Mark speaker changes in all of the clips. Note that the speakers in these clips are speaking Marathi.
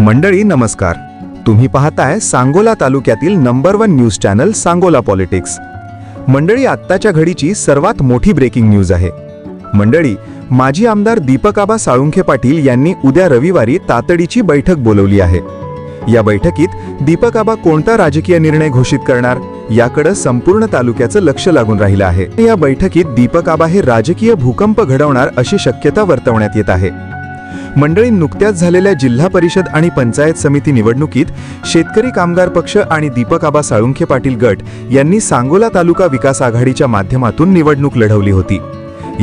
Speaker 1: मंडळी नमस्कार. तुम्ही पाहताय सांगोला तालुक्यातील number 1 news channel Sangola politics. मंडळी, आत्ताच्या घडीची सर्वात मोठी ब्रेकिंग न्यूज आहे. मंडळी, माजी आमदार दीपक आबा साळुंखे पाटील यांनी उद्या रविवारी तातडीची बैठक बोलवली आहे. या बैठकीत दीपक आबा कोणता राजकीय निर्णय घोषित करणार याकडे संपूर्ण तालुक्याचं लक्ष लागून राहिलं आहे. या बैठकीत दीपक आबा हे राजकीय भूकंप घडवणार अशी शक्यता वर्तवण्यात येत आहे. मंडळी, नुकत्याच झालेल्या जिल्हा परिषद आणि पंचायत समिती निवडणुकीत शेतकरी कामगार पक्ष आणि दीपक आबा साळुंखे पाटील गट यांनी सांगोला तालुका विकास आघाडीच्या माध्यमातून निवडणूक लढवली होती.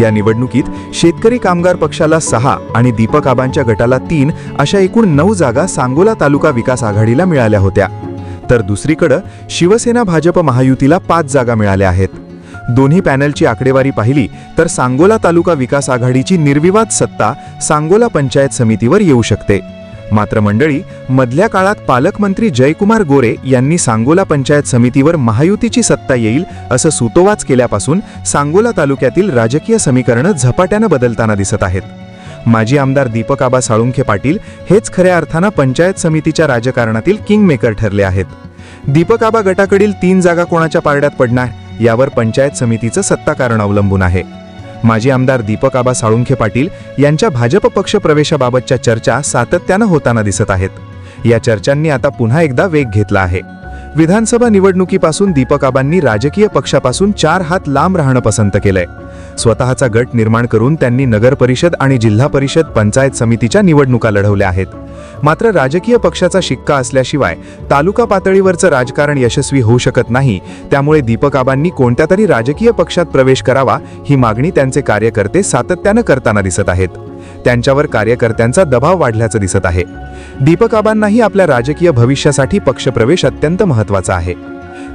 Speaker 1: या निवडणुकीत शेतकरी कामगार पक्षाला 6 आणि दीपक आबांच्या गटाला 3 अशा एकूण 9 जागा सांगोला तालुका विकास आघाडीला मिळाल्या होत्या. तर दुसरीकडे शिवसेना भाजप महायुतीला 5 जागा मिळाल्या आहेत. दोन्ही पॅनलची आकडेवारी पाहिली तर सांगोला तालुका विकास आघाडीची निर्विवाद सत्ता सांगोला पंचायत समितीवर येऊ शकते. मात्र मंडळी, मधल्या काळात पालकमंत्री जयकुमार गोरे यांनी सांगोला पंचायत समितीवर महायुतीची सत्ता येईल असं सुतोवाच केल्यापासून सांगोला तालुक्यातील राजकीय समीकरणं झपाट्यानं बदलताना दिसत आहेत. माजी आमदार दीपक आबा साळुंखे पाटील हेच खऱ्या अर्थानं पंचायत समितीच्या राजकारणातील किंगमेकर ठरले आहेत. दीपक आबा गटाकडील 3 जागा कोणाच्या पारड्यात पडणार यावर पंचायत समितीचं सत्ताकारण अवलंबून आहे. माजी आमदार दीपक आबा साळुंखे पाटील यांच्या भाजप पक्ष प्रवेशाबाबतच्या चर्चा सातत्यानं होताना दिसत आहेत. या चर्चांनी आता पुन्हा एकदा वेग घेतला आहे. विधानसभा निवडणुकीपासून दीपक आबांनी राजकीय पक्षापासून 4 हात लांब राहणं पसंत केलंय. स्वतःचा गट निर्माण करून त्यांनी नगर परिषद आणि जिल्हा परिषद पंचायत समितीच्या निवडणुका लढवल्या आहेत. मात्र राजकीय पक्षाचा शिक्का असल्याशिवाय तालुका पातळीवरचं राजकारण यशस्वी होऊ शकत नाही. त्यामुळे दीपक आबांनी कोणत्या तरी राजकीय पक्षात प्रवेश करावा ही मागणी त्यांचे कार्यकर्ते सातत्यानं करताना दिसत आहेत. त्यांच्यावर कार्यकर्त्यांचा दबाव वाढल्याचं दिसत आहे. दीपक आबांनाही आपल्या राजकीय भविष्यासाठी पक्षप्रवेश अत्यंत महत्त्वाचा आहे.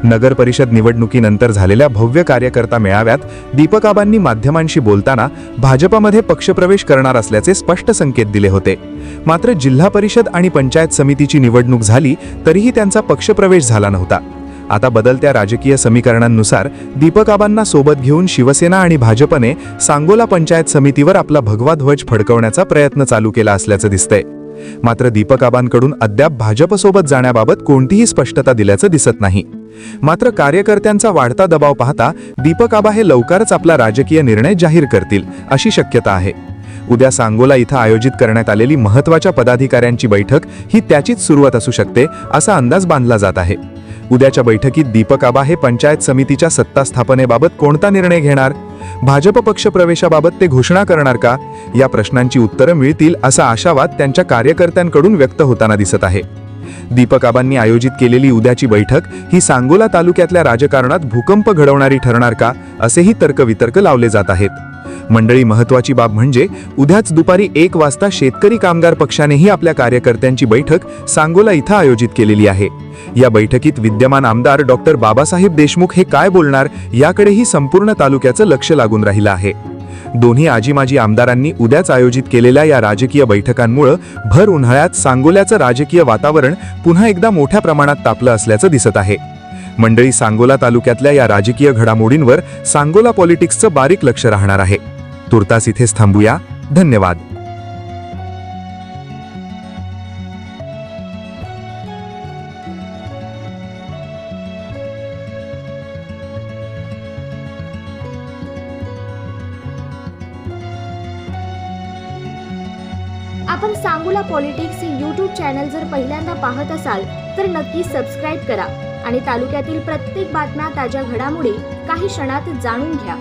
Speaker 1: नगर परिषद निवडणुकीनंतर झालेल्या भव्य कार्यकर्ता मेळाव्यात दीपक आबांनी माध्यमांशी बोलताना भाजपमध्ये पक्षप्रवेश करणार असल्याचे स्पष्ट संकेत दिले होते. मात्र जिल्हा परिषद आणि पंचायत समितीची निवडणूक झाली तरीही त्यांचा पक्षप्रवेश झाला नव्हता. आता बदलत्या राजकीय समीकरणांनुसार दीपक आबांना सोबत घेऊन शिवसेना आणि भाजपने सांगोला पंचायत समितीवर आपला भगवा ध्वज फडकवण्याचा प्रयत्न चालू केला असल्याचं दिसतंय. मात्र दीपक आबांकडून अद्याप भाजपसोबत जाण्याबाबत कोणतीही स्पष्टता दिल्याचं दिसत नाही. मात्र कार्यकर्त्यांचा वाढता दबाव पाहता दीपक आबा हे लवकरच आपला राजकीय निर्णय जाहीर करतील अशी शक्यता आहे. उद्या सांगोला इथं आयोजित करण्यात आलेली महत्त्वाच्या पदाधिकाऱ्यांची बैठक ही त्याचीच सुरुवात असू शकते असा अंदाज बांधला जात आहे. उद्याच्या बैठकीत दीपक आबा हे पंचायत समितीच्या सत्ता स्थापनेबाबत कोणता निर्णय घेणार, भाजप पक्ष प्रवेशाबाबत ते घोषणा करणार का, या प्रश्नांची उत्तरं मिळतील असा आशावाद त्यांच्या कार्यकर्त्यांकडून व्यक्त होताना दिसत आहे. दीपक आबांनी आयोजित केलेली उद्याची बैठक ही सांगोला तालुक्यातल्या राजकारणात भूकंप घडवणारी ठरणार का असेही तर्कवितर्क लावले जात आहेत. मंडळी, महत्त्वाची बाब म्हणजे उद्याच दुपारी 1 वाजता शेतकरी कामगार पक्षानेही आपल्या कार्यकर्त्यांची बैठक सांगोला इथं आयोजित केलेली आहे. या बैठकीत विद्यमान आमदार डॉक्टर बाबासाहेब देशमुख हे काय बोलणार याकडेही संपूर्ण तालुक्याचं लक्ष लागून राहिलं आहे. दोन्ही आजी-माजी आमदारांनी उद्याच आयोजित केलेल्या या राजकीय बैठकांमुळे भर उन्हाळ्यात सांगोल्याचं राजकीय वातावरण पुन्हा एकदा मोठ्या प्रमाणात तापलं असल्याचं दिसत आहे. मंडळी, सांगोला तालुक्यातल्या या राजकीय घडामोडींवर सांगोला पॉलिटिक्सचं बारीक लक्ष राहणार आहे. तुर्तास इथेच थांबूया. धन्यवाद.
Speaker 2: आपण सांगोला पॉलिटिक्स YouTube चॅनल जर पहिल्यांदा पाहत असाल तर नक्की सबस्क्राईब करा आणि तालुक्यातील प्रत्येक बातम्या, ताज्या घडामोडी काही क्षणात जाणून घ्या.